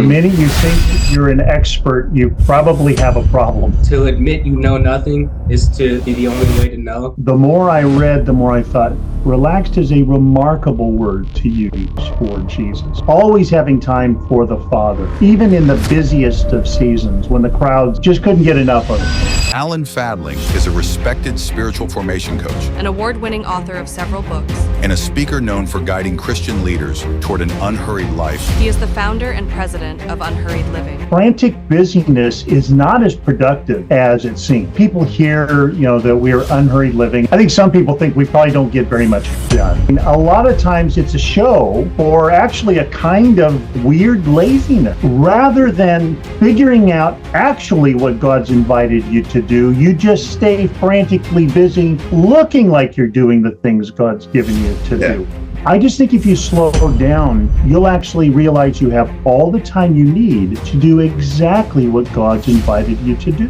minute you think you're an expert, you probably have a problem. To admit you know nothing is to be the only way to know. The more I read, the more I thought, relaxed is a remarkable word to use for Jesus. Always having time for the Father, even in the busiest of seasons when the crowds just couldn't get enough of it. Alan Fadling is a respected spiritual formation coach, an award-winning author of several books, and a speaker known for guiding Christian leaders toward an unhurried life. He is the founder and president of Unhurried Living. Frantic busyness is not as productive as it seems. People hear, that we're unhurried living. I think some people think we probably don't get very much done. And a lot of times it's a show or actually a kind of weird laziness. Rather than figuring out actually what God's invited you to do, you just stay frantically busy looking like you're doing the things God's given you to do. I just think if you slow down, you'll actually realize you have all the time you need to do exactly what God's invited you to do.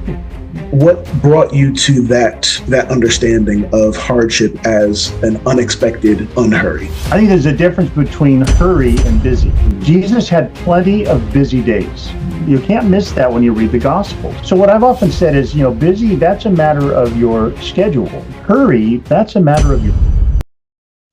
What brought you to that understanding of hardship as an unexpected unhurry? I think there's a difference between hurry and busy. Jesus had plenty of busy days. You can't miss that when you read the gospel. So what I've often said is, busy, that's a matter of your schedule. Hurry, that's a matter of your...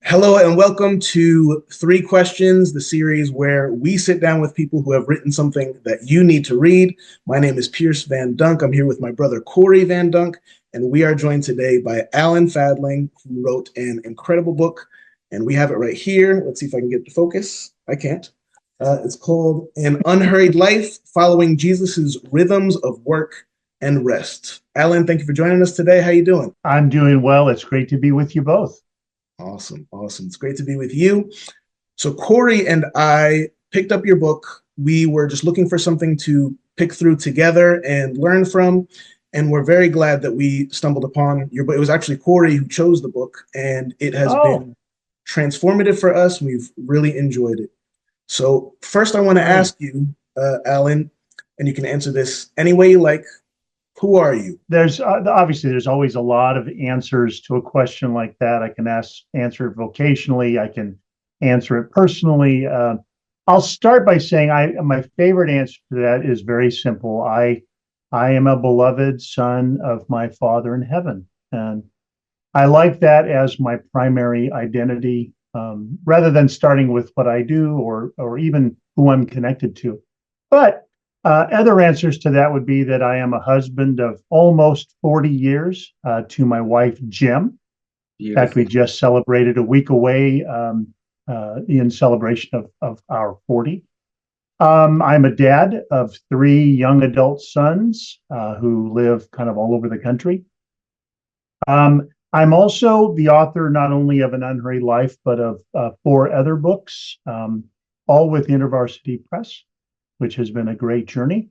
Hello and welcome to 3 Questions, the series where we sit down with people who have written something that you need to read. My name is Pierce Van Dunk. I'm here with my brother Corey Van Dunk, and we are joined today by Alan Fadling, who wrote an incredible book, and we have it right here. Let's see if I can get the focus. I can't. It's called An Unhurried Life, Following Jesus's Rhythms of Work and Rest. Alan, thank you for joining us today. How you doing? I'm doing well. It's great to be with you both. Awesome. It's great to be with you. So Corey and I picked up your book. We were just looking for something to pick through together and learn from, and we're very glad that we stumbled upon your book. It was actually Corey who chose the book, and it has been transformative for us. We've really enjoyed it. So first I want to ask you, Alan, and you can answer this any way you like. Who are you? There's obviously there's always a lot of answers to a question like that. I can answer it vocationally. I can answer it personally. I'll start by saying my favorite answer to that is very simple. I am a beloved son of my Father in heaven, and I like that as my primary identity, rather than starting with what I do or even who I'm connected to. But other answers to that would be that I am a husband of almost 40 years to my wife, Jim. In fact, we just celebrated a week away in celebration of our 40. I'm a dad of 3 young adult sons who live kind of all over the country. I'm also the author not only of An Unhurried Life, but of 4 other books, all with InterVarsity Press, which has been a great journey.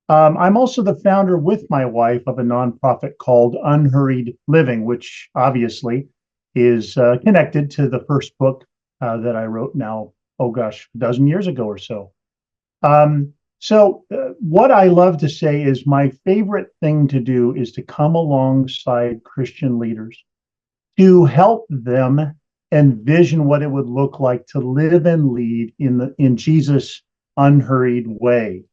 I'm also the founder with my wife of a nonprofit called Unhurried Living, which obviously is connected to the first book that I wrote now, a dozen years ago or so. What I love to say is my favorite thing to do is to come alongside Christian leaders to help them envision what it would look like to live and lead in Jesus' unhurried way.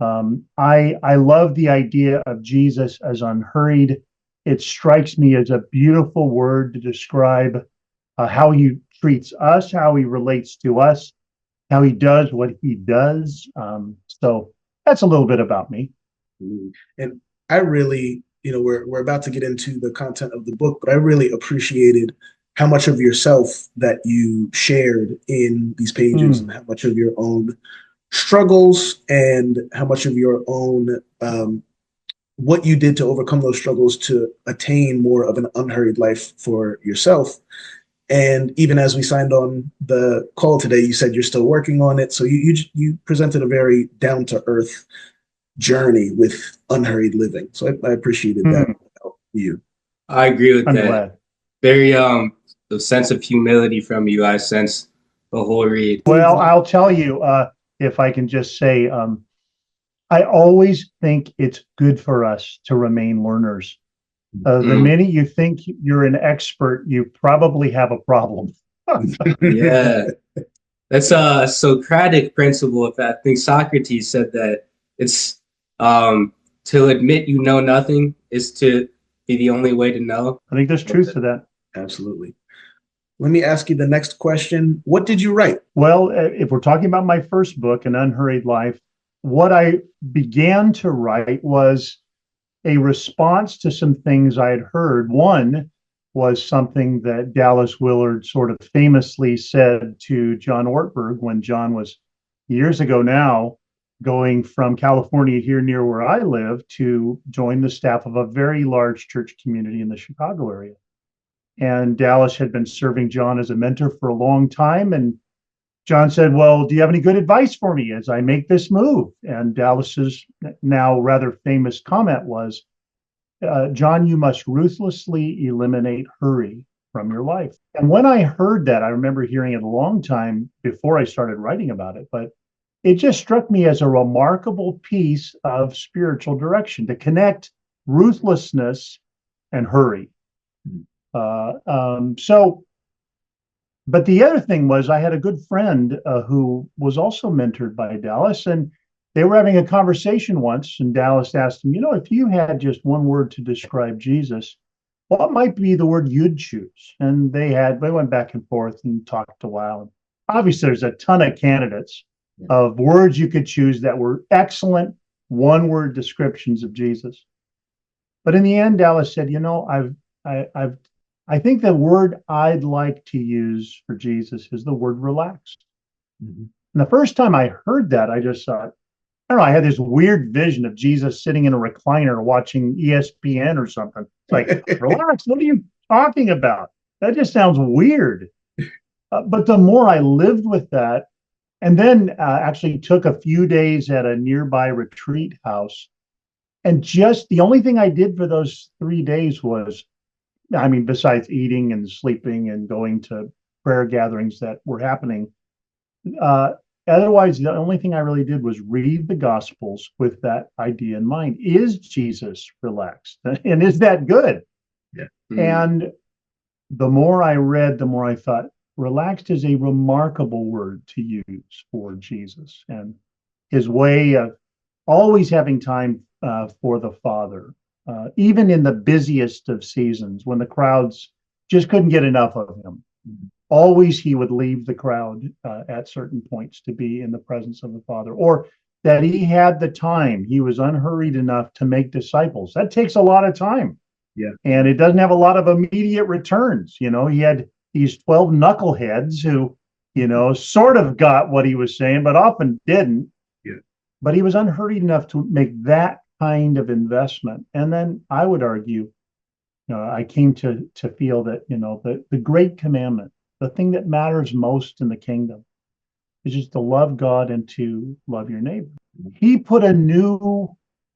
I love the idea of Jesus as unhurried. It strikes me as a beautiful word to describe how he treats us, how he relates to us, how he does what he does. So that's a little bit about me. And I really, we're about to get into the content of the book, but I really appreciated how much of yourself that you shared in these pages and how much of your own struggles and how much of your own what you did to overcome those struggles to attain more of an unhurried life for yourself. And even as we signed on the call today, you said you're still working on it. So you presented a very down-to-earth journey with Unhurried Living. So I appreciated that about you. I agree with I'm that. glad. Very the sense of humility from you, I sense the whole read. Well, I'll tell you, if I can just say, I always think it's good for us to remain learners. The minute you think you're an expert, you probably have a problem. Yeah. That's a Socratic principle. If I think Socrates said that it's to admit you know nothing is to be the only way to know. I think there's truth to that. Absolutely. Let me ask you the next question. What did you write? Well, if we're talking about my first book, An Unhurried Life, what I began to write was a response to some things I had heard. One was something that Dallas Willard sort of famously said to John Ortberg when John was years ago now going from California here near where I live to join the staff of a very large church community in the Chicago area. And Dallas had been serving John as a mentor for a long time. And John said, well, do you have any good advice for me as I make this move? And Dallas's now rather famous comment was, John, you must ruthlessly eliminate hurry from your life. And when I heard that, I remember hearing it a long time before I started writing about it, but it just struck me as a remarkable piece of spiritual direction to connect ruthlessness and hurry. But the other thing was I had a good friend who was also mentored by Dallas, and they were having a conversation once, and Dallas asked him, if you had just one word to describe Jesus, what might be the word you'd choose? And they went back and forth and talked a while. Obviously, there's a ton of candidates of words you could choose that were excellent one-word descriptions of Jesus. But in the end, Dallas said, I think the word I'd like to use for Jesus is the word relaxed. Mm-hmm. And the first time I heard that, I just thought, I don't know, I had this weird vision of Jesus sitting in a recliner watching ESPN or something. It's like, relax, what are you talking about? That just sounds weird. But the more I lived with that, and then actually took a few days at a nearby retreat house, and just the only thing I did for those 3 days was, besides eating and sleeping and going to prayer gatherings that were happening, otherwise, the only thing I really did was read the Gospels with that idea in mind. Is Jesus relaxed? And is that good? Yeah. Mm-hmm. And the more I read, the more I thought, relaxed is a remarkable word to use for Jesus and his way of always having time for the Father. Even in the busiest of seasons, when the crowds just couldn't get enough of him, always he would leave the crowd at certain points to be in the presence of the Father, or that he had the time. He was unhurried enough to make disciples. That takes a lot of time. Yeah. And it doesn't have a lot of immediate returns. He had these 12 knuckleheads who, sort of got what he was saying, but often didn't. Yeah. But he was unhurried enough to make that kind of investment. And then I would argue, I came to feel that, the great commandment, the thing that matters most in the kingdom is just to love God and to love your neighbor. He put a new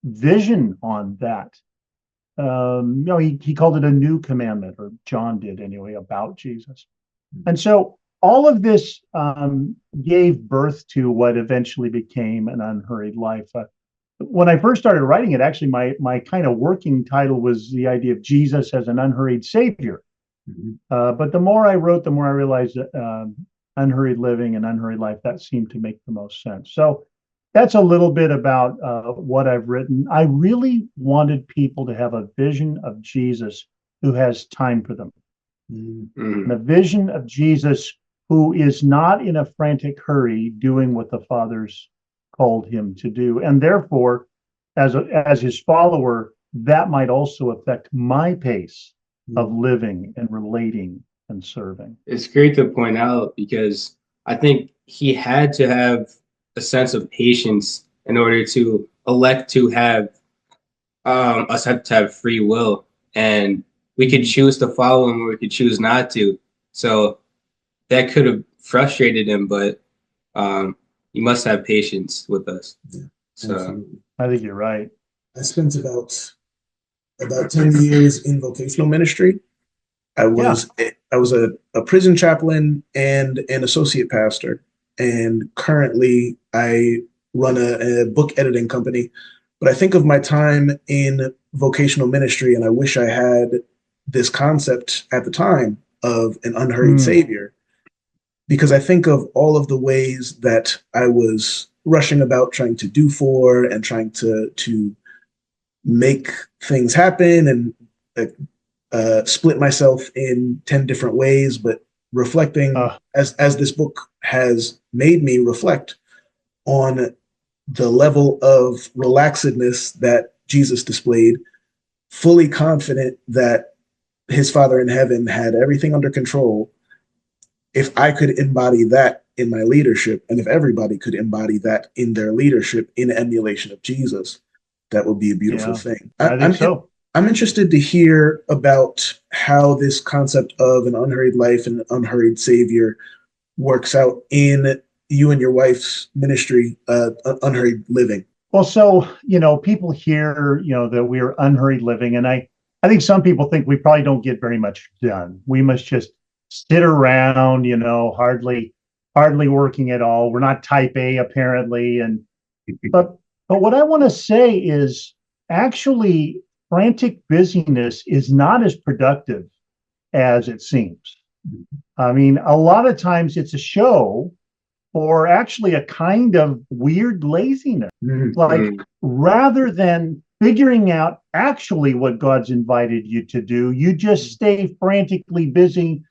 vision on that. He called it a new commandment, or John did anyway, about Jesus. And so all of this gave birth to what eventually became An Unhurried Life. When I first started writing it, actually, my kind of working title was the idea of Jesus as an unhurried Savior. Mm-hmm. But the more I wrote, the more I realized that Unhurried Living and Unhurried Life, that seemed to make the most sense. So that's a little bit about what I've written. I really wanted people to have a vision of Jesus who has time for them. Mm-hmm. And a vision of Jesus who is not in a frantic hurry doing what the Father's called him to do. And therefore, as his follower, that might also affect my pace of living and relating and serving. It's great to point out because I think he had to have a sense of patience in order to elect to have us have to have free will, and we could choose to follow him or we could choose not to. So that could have frustrated him, but you must have patience with us. Yeah, so absolutely. I think you're right. I spent about 10 years in vocational ministry. I was a prison chaplain and an associate pastor, and currently I run a book editing company. But I think of my time in vocational ministry, and I wish I had this concept at the time of an unhurried Savior, because I think of all of the ways that I was rushing about trying to do for and trying to make things happen and split myself in 10 different ways, but reflecting as this book has made me reflect on the level of relaxedness that Jesus displayed, fully confident that his Father in heaven had everything under control. If I could embody that in my leadership, and if everybody could embody that in their leadership in emulation of Jesus, that would be a beautiful thing. I think so. I'm interested to hear about how this concept of an unhurried life and an unhurried Savior works out in you and your wife's ministry, Unhurried Living. Well, so, people hear, that we're unhurried living. And I think some people think we probably don't get very much done. We must just sit around, hardly working at all. We're not type A, apparently. But what I want to say is actually frantic busyness is not as productive as it seems. I mean, a lot of times it's a show or actually a kind of weird laziness. Like rather than figuring out actually what God's invited you to do, you just stay frantically busy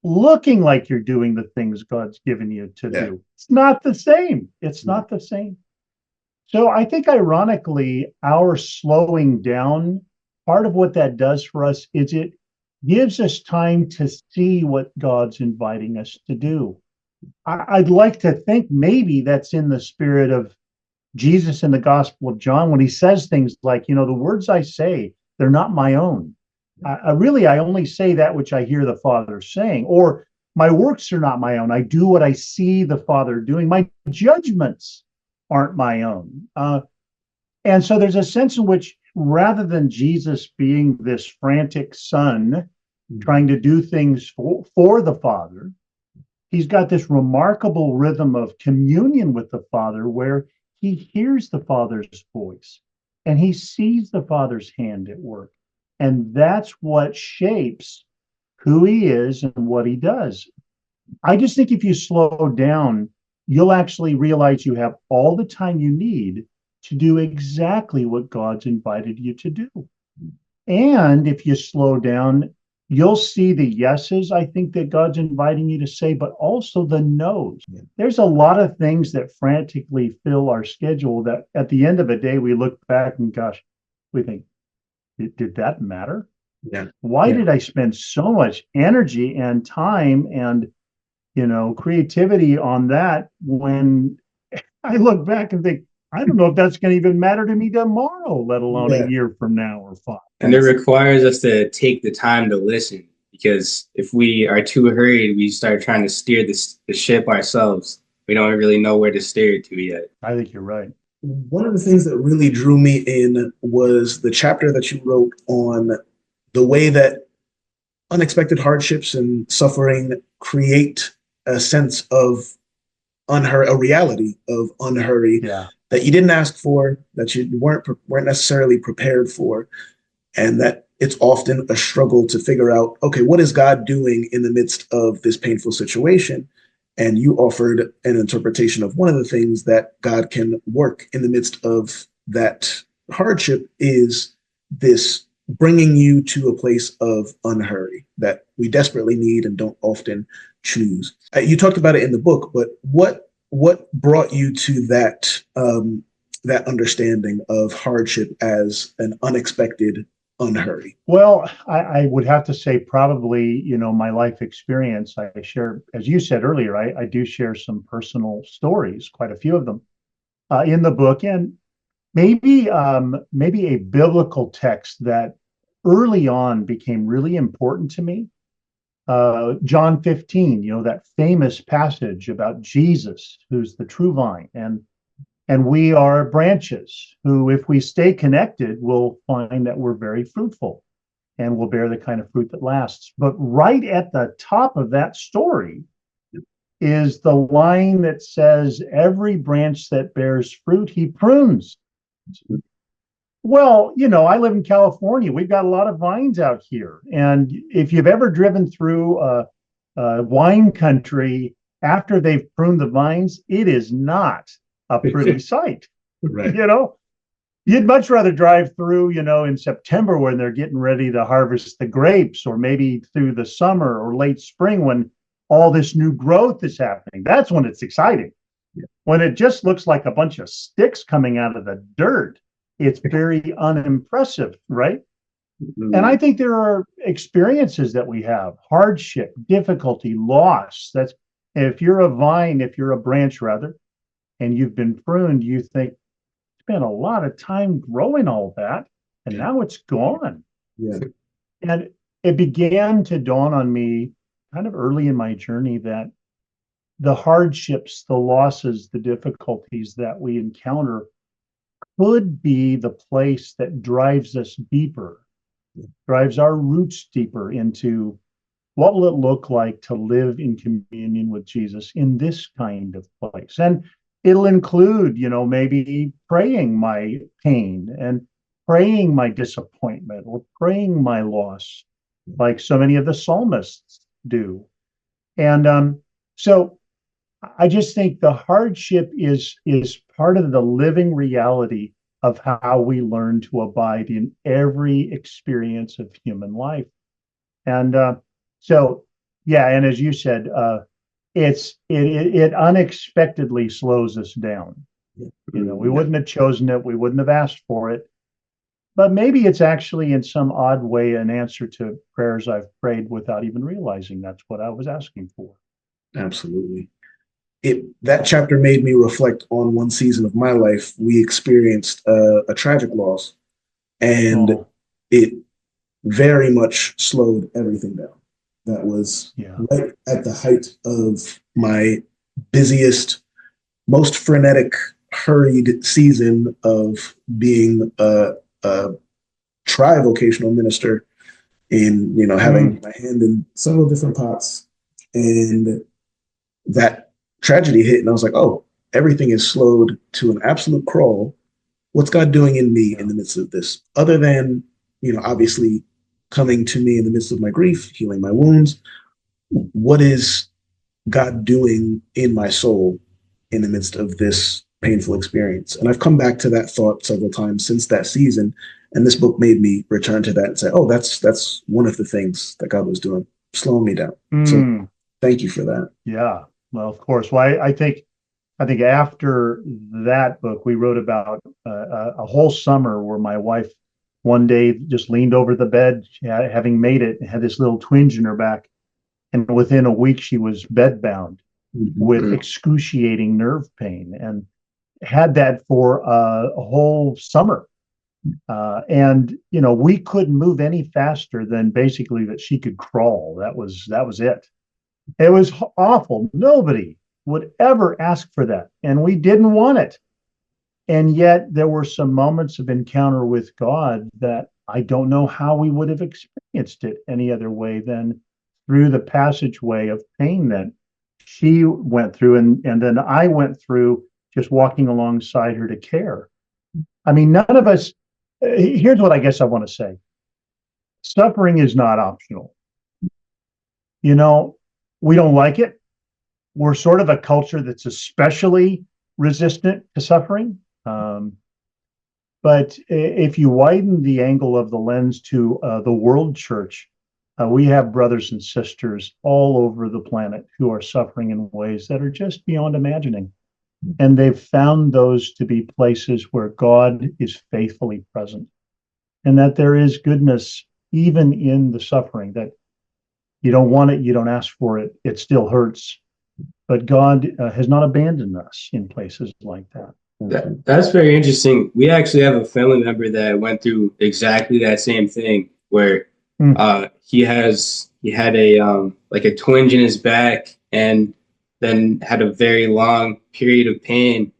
looking like you're doing the things God's given you to do. It's not the same. It's not the same. So I think ironically, our slowing down, part of what that does for us is it gives us time to see what God's inviting us to do. I'd like to think maybe that's in the spirit of Jesus in the Gospel of John when he says things like, the words I say, they're not my own. I only say that which I hear the Father saying, or my works are not my own. I do what I see the Father doing. My judgments aren't my own. And so there's a sense in which rather than Jesus being this frantic son trying to do things for the Father, he's got this remarkable rhythm of communion with the Father where he hears the Father's voice and he sees the Father's hand at work. And that's what shapes who he is and what he does. I just think if you slow down, you'll actually realize you have all the time you need to do exactly what God's invited you to do. And if you slow down, you'll see the yeses, I think, that God's inviting you to say, but also the no's. Yeah. There's a lot of things that frantically fill our schedule that at the end of the day, we look back and gosh, we think, did that matter? Yeah. Why did I spend so much energy and time and, creativity on that when I look back and think, I don't know if that's going to even matter to me tomorrow, let alone a year from now or 5. And it requires us to take the time to listen, because if we are too hurried, we start trying to steer the ship ourselves. We don't really know where to steer it to yet. I think you're right. One of the things that really drew me in was the chapter that you wrote on the way that unexpected hardships and suffering create a sense of a reality of unhurried that you didn't ask for, that you weren't necessarily prepared for, and that it's often a struggle to figure out, okay, what is God doing in the midst of this painful situation? And you offered an interpretation of one of the things that God can work in the midst of that hardship is this bringing you to a place of unhurry that we desperately need and don't often choose. You talked about it in the book, but what brought you to that that understanding of hardship as an unexpected unhurry? Well, I would have to say probably, my life experience. I share, as you said earlier, I do share some personal stories, quite a few of them in the book, and maybe a biblical text that early on became really important to me. John 15, that famous passage about Jesus, who's the true vine, and we are branches who, if we stay connected, will find that we're very fruitful and will bear the kind of fruit that lasts. But right at the top of that story is the line that says, every branch that bears fruit, he prunes. Well, I live in California. We've got a lot of vines out here. And if you've ever driven through wine country, after they've pruned the vines, it is not a pretty sight. Right. You'd much rather drive through, in September when they're getting ready to harvest the grapes, or maybe through the summer or late spring when all this new growth is happening. That's when it's exciting. Yeah. When it just looks like a bunch of sticks coming out of the dirt, it's very unimpressive, right? Mm-hmm. And I think there are experiences that we have, hardship, difficulty, loss. That's if you're a branch rather, and you've been pruned, you think, spent a lot of time growing all that, and now it's gone. Yeah. And it began to dawn on me kind of early in my journey that the hardships, the losses, the difficulties that we encounter could be the place that drives us deeper, drives our roots deeper into what will it look like to live in communion with Jesus in this kind of place. And it'll include, maybe praying my pain and praying my disappointment or praying my loss, like so many of the psalmists do. And so I just think the hardship is part of the living reality of how we learn to abide in every experience of human life. And so, yeah, and as you said, it unexpectedly slows us down. We wouldn't have chosen it, we wouldn't have asked for it, but maybe it's actually in some odd way an answer to prayers I've prayed without even realizing that's what I was asking for. Absolutely. That chapter made me reflect on one season of my life. We experienced a tragic loss, and it very much slowed everything down. That was right at the height of my busiest, most frenetic, hurried season of being a tri-vocational minister in, having my hand in several different pots. And that tragedy hit, and I was like, oh, everything is slowed to an absolute crawl. What's God doing in me in the midst of this? Other than, obviously coming to me in the midst of my grief, healing my wounds, what is God doing in my soul in the midst of this painful experience? And I've come back to that thought several times since that season. And this book made me return to that and say, oh, that's one of the things that God was doing, slowing me down. So thank you for that. Yeah. Well, of course. Well, I think after that book, we wrote about a whole summer where my wife one day just leaned over the bed, having made it, and had this little twinge in her back. And within a week, she was bedbound with excruciating nerve pain, and had that for a whole summer. And we couldn't move any faster than basically that she could crawl. That was it. It was awful. Nobody would ever ask for that, and we didn't want it. And yet there were some moments of encounter with God that I don't know how we would have experienced it any other way than through the passageway of pain that she went through, and then I went through just walking alongside her to care. I mean, none of us, here's what I guess I want to say. Suffering is not optional. We don't like it. We're sort of a culture that's especially resistant to suffering. But if you widen the angle of the lens to the world church, we have brothers and sisters all over the planet who are suffering in ways that are just beyond imagining. And they've found those to be places where God is faithfully present, and that there is goodness even in the suffering, that you don't want it, you don't ask for it, it still hurts. But God has not abandoned us in places like that. That's very interesting. We actually have a family member that went through exactly that same thing, where he had a like a twinge in his back, and then had a very long period of pain,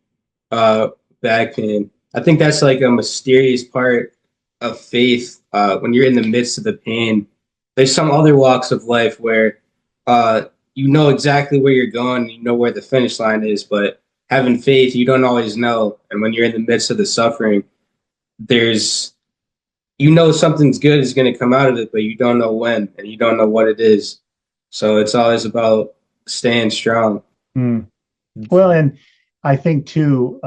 back pain. I think that's like a mysterious part of faith. When you're in the midst of the pain, there's some other walks of life where you know exactly where you're going, you know where the finish line is, but having faith, you don't always know. And when you're in the midst of the suffering, something's good is going to come out of it, but you don't know when, and you don't know what it is. So it's always about staying strong. Mm. Well, and I think too,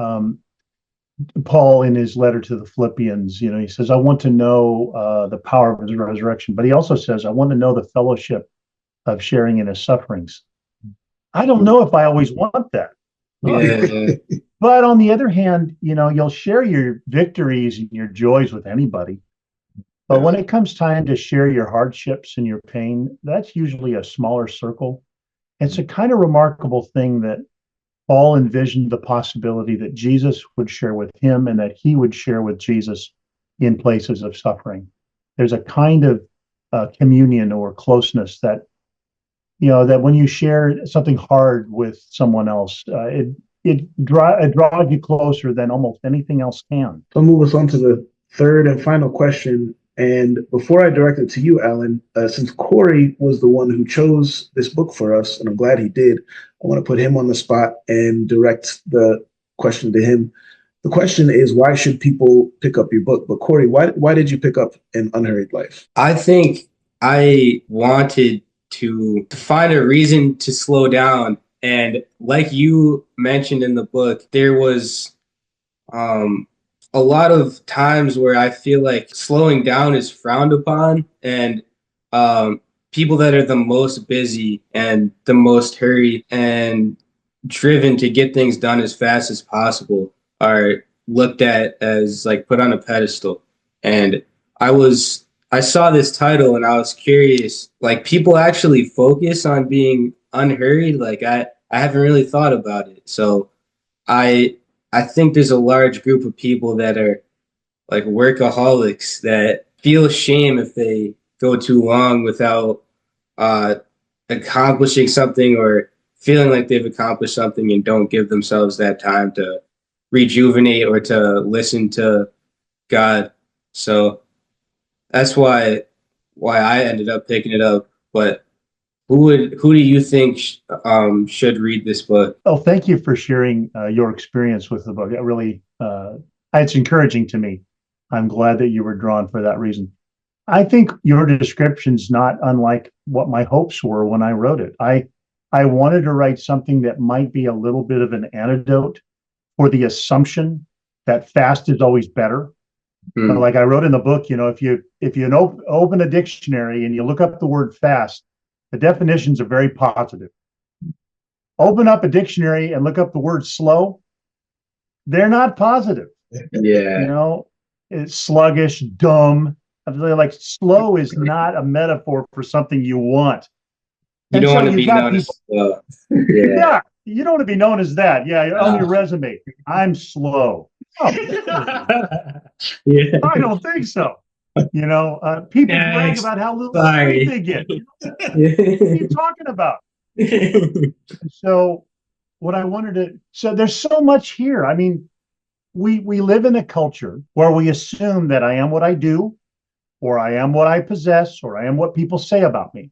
Paul in his letter to the Philippians, he says, I want to know the power of his resurrection, but he also says, I want to know the fellowship of sharing in his sufferings. I don't know if I always want that. Yeah. But on the other hand, you'll share your victories and your joys with anybody. But when it comes time to share your hardships and your pain, that's usually a smaller circle. It's a kind of remarkable thing that Paul envisioned the possibility that Jesus would share with him and that he would share with Jesus in places of suffering. There's a kind of communion or closeness that, that when you share something hard with someone else, it draws you closer than almost anything else can. I'll move us on to the third and final question. And before I direct it to you, Alan, since Corey was the one who chose this book for us, and I'm glad he did, I want to put him on the spot and direct the question to him. The question is, why should people pick up your book? But Corey, why did you pick up An Unhurried Life? I think I wanted to find a reason to slow down. And like you mentioned in the book, there was a lot of times where I feel like slowing down is frowned upon, and people that are the most busy and the most hurried and driven to get things done as fast as possible are looked at as like put on a pedestal. And I saw this title and I was curious, like people actually focus on being unhurried? Like I haven't really thought about it. So I think there's a large group of people that are like workaholics that feel shame if they go too long without accomplishing something or feeling like they've accomplished something and don't give themselves that time to rejuvenate or to listen to God. So that's why I ended up picking it up. But who do you think should read this book? Oh, thank you for sharing your experience with the book. It really, it's encouraging to me. I'm glad that you were drawn for that reason. I think your description's not unlike what my hopes were when I wrote it. I wanted to write something that might be a little bit of an antidote for the assumption that fast is always better. But like I wrote in the book, if you open a dictionary and you look up the word fast, the definitions are very positive. Open up a dictionary and look up the word slow, they're not positive. Yeah. It's sluggish, dumb. I feel like slow is not a metaphor for something you want. You don't want to be known as slow. Yeah, you don't want to be known as that. Yeah, on your resume, I'm slow. Oh, Yeah. I don't think so. People brag about how little sleep they get. What are you talking about? So there's so much here. I mean, we live in a culture where we assume that I am what I do, or I am what I possess, or I am what people say about me.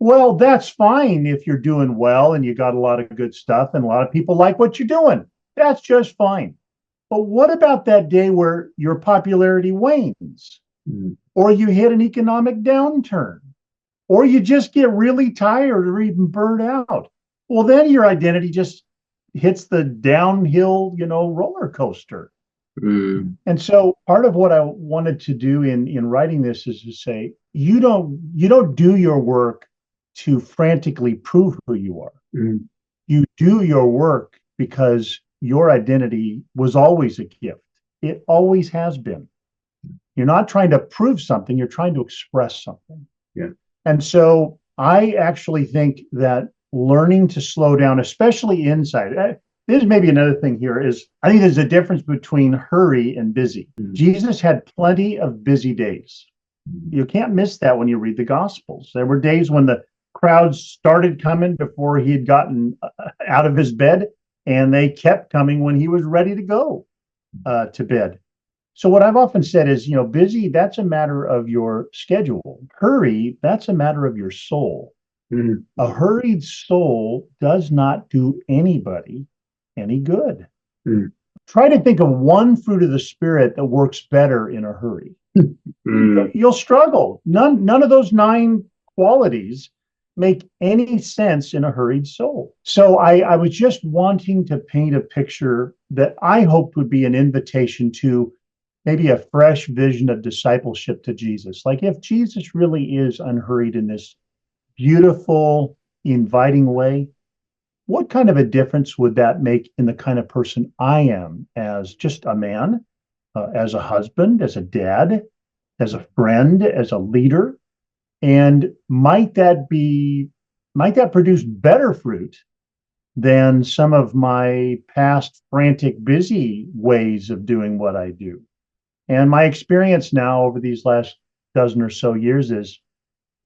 Well, that's fine if you're doing well and you got a lot of good stuff and a lot of people like what you're doing. That's just fine. But what about that day where your popularity wanes, or you hit an economic downturn, or you just get really tired or even burned out? Well, then your identity just hits the downhill, roller coaster. And so part of what I wanted to do in writing this is to say, you don't do your work to frantically prove who you are. You do your work because your identity was always a gift. It always has been. You're not trying to prove something, you're trying to express something. Yeah. And so I actually think that learning to slow down, especially inside, there's maybe another thing here is I think there's a difference between hurry and busy. Jesus had plenty of busy days. You can't miss that when you read the Gospels. There were days when the crowds started coming before he had gotten out of his bed, and they kept coming when he was ready to go to bed. So what I've often said is, busy, that's a matter of your schedule. Hurry, that's a matter of your soul. A hurried soul does not do anybody any good. Try to think of one fruit of the Spirit that works better in a hurry. You'll struggle. None of those 9 qualities make any sense in a hurried soul. So I was just wanting to paint a picture that I hoped would be an invitation to maybe a fresh vision of discipleship to Jesus. Like if Jesus really is unhurried in this beautiful, inviting way, what kind of a difference would that make in the kind of person I am as just a man, as a husband, as a dad, as a friend, as a leader? And might that produce better fruit than some of my past frantic, busy ways of doing what I do? And my experience now over these last dozen or so years is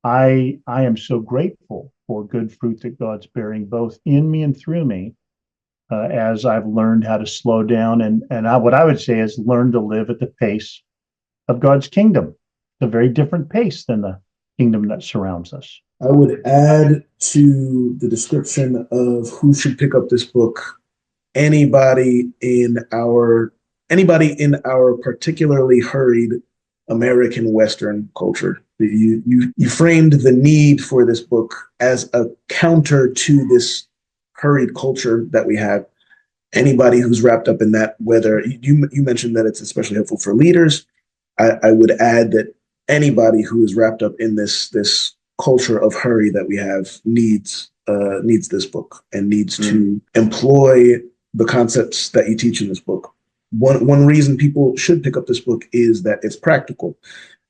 I am so grateful for good fruit that God's bearing both in me and through me, as I've learned how to slow down and what I would say is learn to live at the pace of God's kingdom, a very different pace than the kingdom that surrounds us. I would add to the description of who should pick up this book, anybody in our particularly hurried American Western culture. You framed the need for this book as a counter to this hurried culture that we have. Anybody who's wrapped up in that, whether you mentioned that it's especially helpful for leaders, I would add that anybody who is wrapped up in this culture of hurry that we have needs this book and needs to employ the concepts that you teach in this book. One reason people should pick up this book is that it's practical.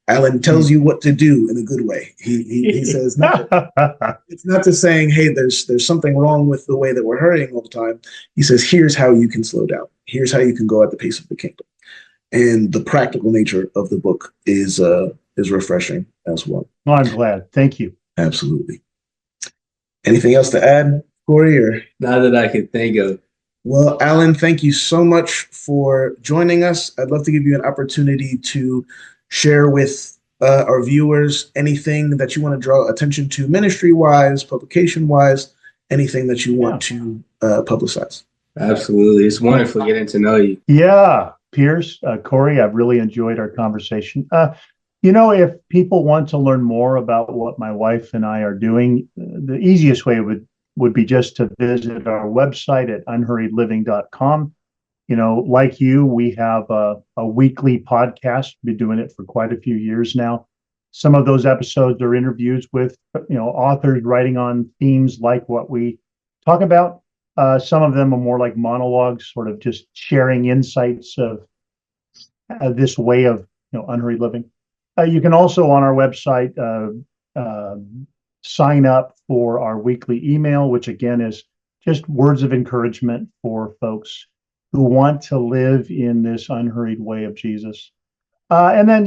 Alan tells you what to do in a good way. He says it's not just saying, hey, there's something wrong with the way that we're hurrying all the time. He says, here's how you can slow down. Here's how you can go at the pace of the kingdom. And the practical nature of the book is refreshing as well. Well, I'm glad. Thank you. Absolutely. Anything else to add, Corey? Or Not that I could think of. Well, Alan, thank you so much for joining us. I'd love to give you an opportunity to share with our viewers anything that you want to draw attention to ministry-wise, publication-wise, anything that you want to publicize. Absolutely. It's wonderful getting to know you. Yeah, Pierce, Corey, I've really enjoyed our conversation. If people want to learn more about what my wife and I are doing, the easiest way would be just to visit our website at unhurriedliving.com. Like you, we have a weekly podcast. Been doing it for quite a few years now. Some of those episodes are interviews with, authors writing on themes like what we talk about. Some of them are more like monologues, sort of just sharing insights of this way of, unhurried living. You can also on our website sign up for our weekly email, which again is just words of encouragement for folks who want to live in this unhurried way of Jesus. And then,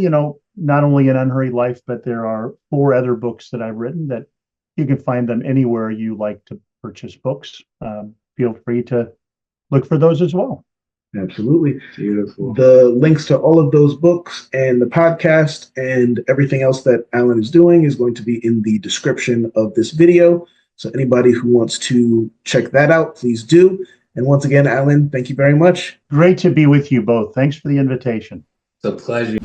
not only an Unhurried Life, but there are 4 other books that I've written that you can find them anywhere you like to purchase books. Feel free to look for those as well. Absolutely. Beautiful. The links to all of those books and the podcast and everything else that Alan is doing is going to be in the description of this video. So anybody who wants to check that out, please do. And once again, Alan, thank you very much. Great to be with you both. Thanks for the invitation. It's a pleasure.